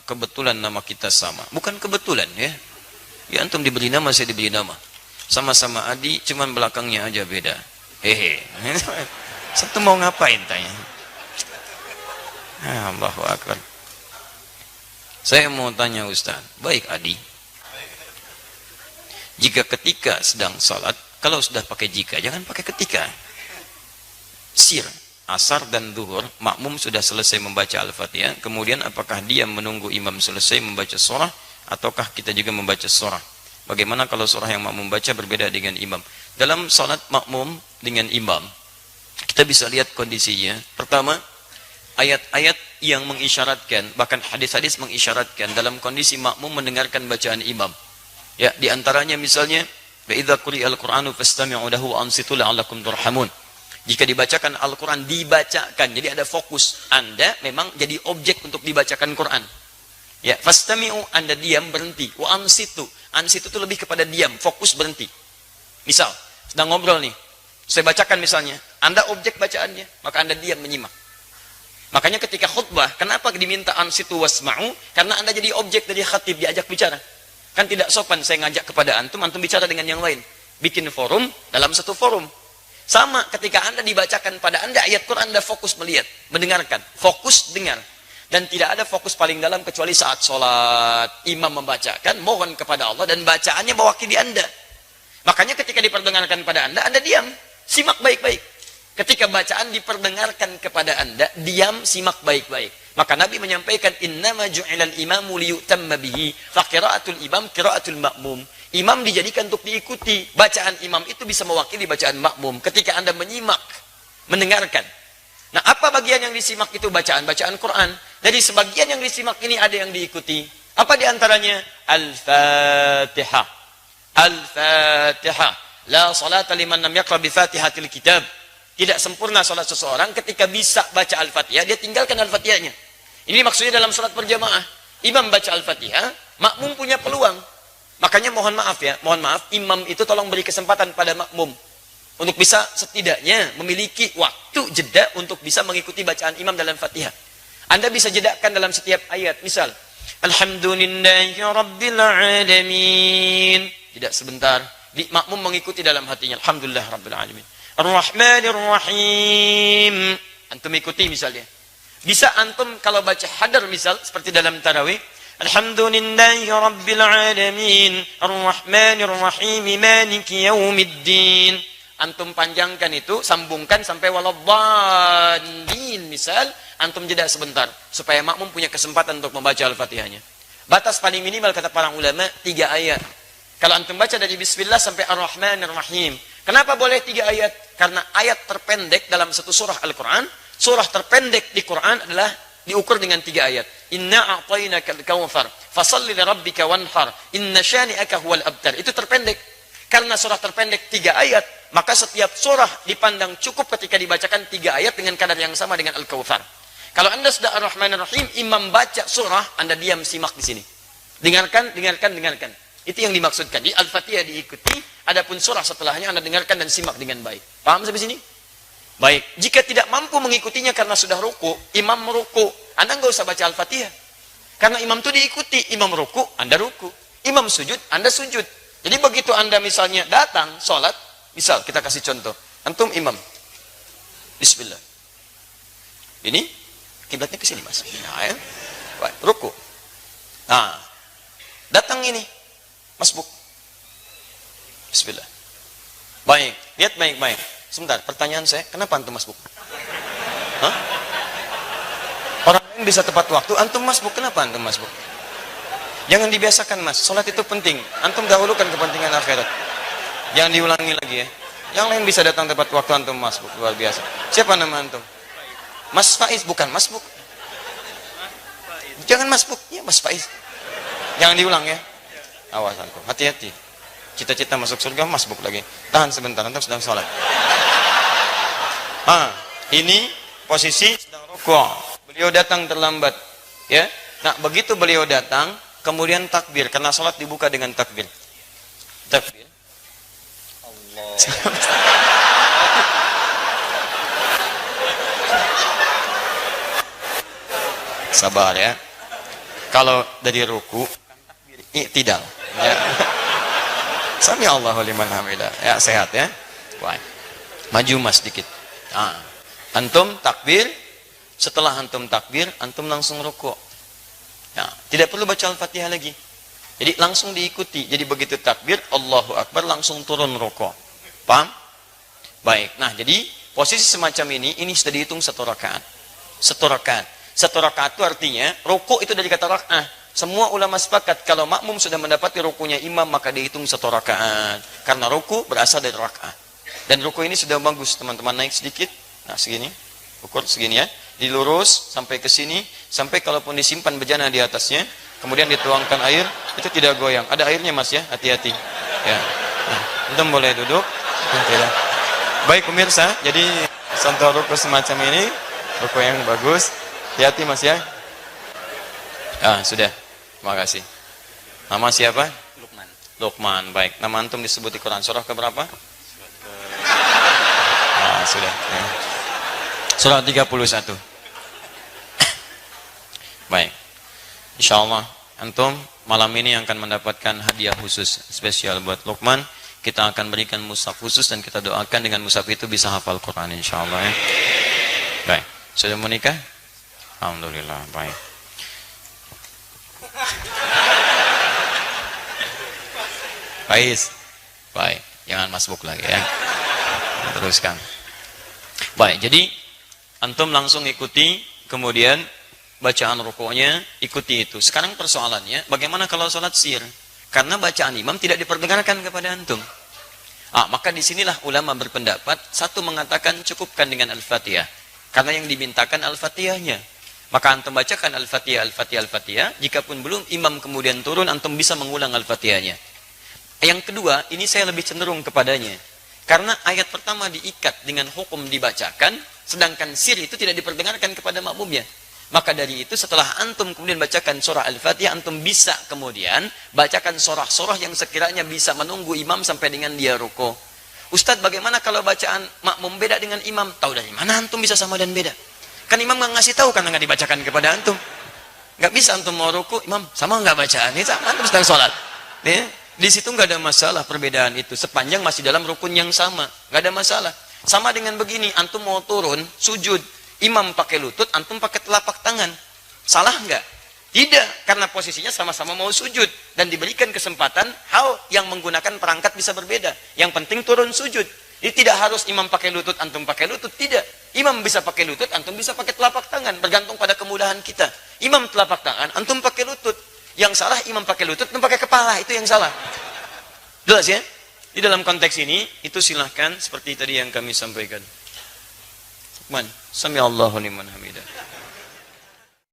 kebetulan nama kita sama. Bukan kebetulan ya. Ya antum diberi nama, saya diberi nama. Sama-sama Adi, cuman belakangnya aja beda. Hehe. Satu mau ngapain tanya? Allahu Akbar. Saya mau tanya Ustaz. Baik Adi. Jika ketika sedang salat, kalau sudah pakai jika, jangan pakai ketika. Sir, asar dan zuhur, makmum sudah selesai membaca Al-Fatihah, kemudian apakah dia menunggu imam selesai membaca surah, ataukah kita juga membaca surah? Bagaimana kalau surah yang makmum baca berbeda dengan imam? Dalam salat makmum dengan imam, kita bisa lihat kondisinya. Pertama, ayat-ayat yang mengisyaratkan, bahkan hadis-hadis mengisyaratkan dalam kondisi makmum mendengarkan bacaan imam. Ya, di antaranya misalnya, wa idza quri'al Qur'anu fastami'u lahu wa ansitu la'allakum turhamun. Jika dibacakan Al-Quran, dibacakan, jadi ada fokus. Anda memang jadi objek untuk dibacakan Quran. Ya, fastami'u, Anda diam, berhenti. Wa ansitu, ansitu itu lebih kepada diam, fokus, berhenti. Misal, sedang ngobrol nih, saya bacakan misalnya, Anda objek bacaannya, maka Anda diam menyimak. Makanya ketika khutbah, kenapa diminta ansitu wasma'u? Karena Anda jadi objek dari khatib, diajak bicara. Kan tidak sopan saya ngajak kepada antum, antum bicara dengan yang lain. Bikin forum dalam satu forum. Sama ketika Anda dibacakan pada Anda ayat Quran, Anda fokus melihat, mendengarkan, fokus dengar. Dan tidak ada fokus paling dalam kecuali saat sholat. Imam membacakan, mohon kepada Allah, dan bacaannya mewakili Anda. Makanya ketika diperdengarkan pada Anda diam, simak baik-baik. Ketika bacaan diperdengarkan kepada Anda, diam, simak baik-baik. Maka Nabi menyampaikan, innama ju'ilal imamu liyutamma bihi, fa qira'atul imam qira'atul ma'mum. Imam dijadikan untuk diikuti. Bacaan imam itu bisa mewakili bacaan makmum. Ketika Anda menyimak, mendengarkan. Nah, apa bagian yang disimak itu? Bacaan-bacaan Quran. Jadi sebagian yang disimak ini ada yang diikuti. Apa diantaranya? Al-Fatihah. Al-Fatihah. La salata liman lam yaqra bi Fatihatil kitab. Tidak sempurna salat seseorang ketika bisa baca Al-Fatihah, dia tinggalkan Al-Fatihahnya. Ini maksudnya dalam salat berjamaah. Imam baca Al-Fatihah, makmum punya peluang. Makanya mohon maaf ya, mohon maaf, imam itu tolong beri kesempatan pada makmum untuk bisa setidaknya memiliki waktu jeda untuk bisa mengikuti bacaan imam dalam Fatihah. Anda bisa jedakan dalam setiap ayat. Misal, Alhamdulillahi Rabbil Alamin. Tidak sebentar, makmum mengikuti dalam hatinya. Alhamdulillah Rabbil Alamin. Ar-Rahmanir Rahim. Antum ikuti misalnya. Bisa antum kalau baca hadar misal seperti dalam tarawih, Alhamdulillahi Rabbil Alamin, Ar-Rahmanir Rahim, Maliki Yaumiddin. Antum panjangkan itu, sambungkan sampai waladhdallin misal, antum jeda sebentar supaya makmum punya kesempatan untuk membaca Al-Fatihahnya. Batas paling minimal kata para ulama 3 ayat. Kalau antum baca dari bismillah sampai Ar-Rahmanir Rahim. Kenapa boleh 3 ayat? Karena ayat terpendek dalam satu surah Al-Quran, surah terpendek di Quran adalah diukur dengan 3 ayat. Inna a'tainakal kautsar, fashalli lirabbika wanhar, inna syani'aka huwal abtar. Itu terpendek. Karena surah terpendek 3 ayat, maka setiap surah dipandang cukup ketika dibacakan 3 ayat dengan kadar yang sama dengan Al-Kautsar. Kalau Anda sudah Ar-Rahmanir Rahim, imam baca surah, Anda diam simak di sini. Dengarkan, dengarkan, dengarkan. Itu yang dimaksudkan. Di Al-Fatihah diikuti, adapun surah setelahnya Anda dengarkan dan simak dengan baik. Paham sampai sini? Baik. Jika tidak mampu mengikutinya karena sudah ruku, imam meruku, Anda nggak usah baca Al-Fatihah. Karena imam itu diikuti, imam ruku, Anda ruku. Imam sujud, Anda sujud. Jadi begitu Anda misalnya datang sholat, misal kita kasih contoh, antum imam, bismillah. Ini kiblatnya ke sini mas. Nah, ya. Baik, ruku. Nah, datang ini, masbuk. Bismillah. Baik, lihat baik-baik. Sebentar, pertanyaan saya, kenapa antum masbuk? Hah? Orang lain bisa tepat waktu, antum masbuk, kenapa antum masbuk? Jangan dibiasakan mas, sholat itu penting. Antum dahulukan kepentingan akhirat. Jangan diulangi lagi ya. Yang lain bisa datang tepat waktu, antum masbuk, luar biasa. Siapa nama antum? Mas Faiz, bukan masbuk. Jangan masbuk, ya Mas Faiz. Jangan diulang ya. Awas antum, hati-hati. Cita-cita masuk surga, masbuk lagi. Tahan sebentar, antum sedang sholat. Ini posisi sedang rukuk. Beliau datang terlambat. Ya. Nah, begitu beliau datang, kemudian takbir, karena sholat dibuka dengan takbir. Takbir. Allah. Sabar ya. Kalau dari ruku i'tidal. Ya. Sami Allahu liman hamidah. Ya, sehat ya. Baik. Maju mas dikit. Nah, antum takbir, setelah antum takbir, antum langsung ruku. Ya, tidak perlu baca Al-Fatihah lagi. Jadi langsung diikuti. Jadi begitu takbir, Allahu Akbar, langsung turun ruku. Paham? Baik. Nah, jadi posisi semacam ini sudah dihitung 1 rakaat. 1 rakaat. 1 rakaat itu artinya ruku itu dari kata rakaat. Semua ulama sepakat kalau makmum sudah mendapati rukunya imam maka dihitung 1 rakaat. Karena ruku berasal dari rakaat. Dan ruku ini sudah bagus, teman-teman, naik sedikit. Nah, segini. Ukur segini ya. Dilurus sampai ke sini, sampai kalaupun disimpan bejana di atasnya, kemudian dituangkan air, itu tidak goyang. Ada airnya mas ya, hati-hati. Ya. Nah, antum boleh duduk. Tidak. Baik pemirsa, jadi contoh ruku semacam ini, ruku yang bagus. Hati-hati mas ya. Ah, sudah. Terima kasih. Nama siapa? Lukman. Lukman. Baik. Nama antum disebut di Quran surah keberapa? Sudah. Ya. Surah 31. Baik. Insyaallah antum malam ini akan mendapatkan hadiah khusus spesial buat Lukman. Kita akan berikan mushaf khusus dan kita doakan dengan mushaf itu bisa hafal Quran insyaallah ya. Baik. Sudah menikah? Alhamdulillah. Baik. Baik. Jangan masbuk lagi ya. Teruskan. Baik, jadi antum langsung ikuti, kemudian bacaan rukuknya ikuti itu. Sekarang persoalannya, bagaimana kalau sholat sir? Karena bacaan imam tidak diperdengarkan kepada antum. Maka disinilah ulama berpendapat, satu mengatakan cukupkan dengan Al-Fatihah. Karena yang dimintakan Al-Fatihahnya. Maka antum bacakan Al-Fatihah, Al-Fatihah, Al-Fatihah. Jikapun belum imam kemudian turun, antum bisa mengulang Al-Fatihahnya. Yang kedua, ini saya lebih cenderung kepadanya. Karena ayat pertama diikat dengan hukum dibacakan, sedangkan sir itu tidak diperdengarkan kepada makmumnya. Maka dari itu setelah antum kemudian bacakan surah Al-Fatihah, antum bisa kemudian bacakan surah-surah yang sekiranya bisa menunggu imam sampai dengan dia ruku. Ustadz, bagaimana kalau bacaan makmum beda dengan imam? Tahu dari mana antum bisa sama dan beda? Kan imam nggak ngasih tahu karena nggak dibacakan kepada antum. Nggak bisa antum mau ruku, imam sama nggak bacaan? Ini sama antum sedang sholat. Ya? Di situ nggak ada masalah perbedaan itu, sepanjang masih dalam rukun yang sama, nggak ada masalah. Sama dengan begini, antum mau turun sujud, imam pakai lutut, antum pakai telapak tangan, salah nggak? Tidak, karena posisinya sama-sama mau sujud dan diberikan kesempatan hal yang menggunakan perangkat bisa berbeda. Yang penting turun sujud. Jadi tidak harus imam pakai lutut, antum pakai lutut, tidak. Imam bisa pakai lutut, antum bisa pakai telapak tangan, bergantung pada kemudahan kita. Imam telapak tangan, antum pakai lutut. Yang salah imam pakai lutut, antum pakai kepala, itu yang salah. Jelas ya? Di dalam konteks ini, itu silahkan seperti tadi yang kami sampaikan. Man, sami Allahu liman hamidah.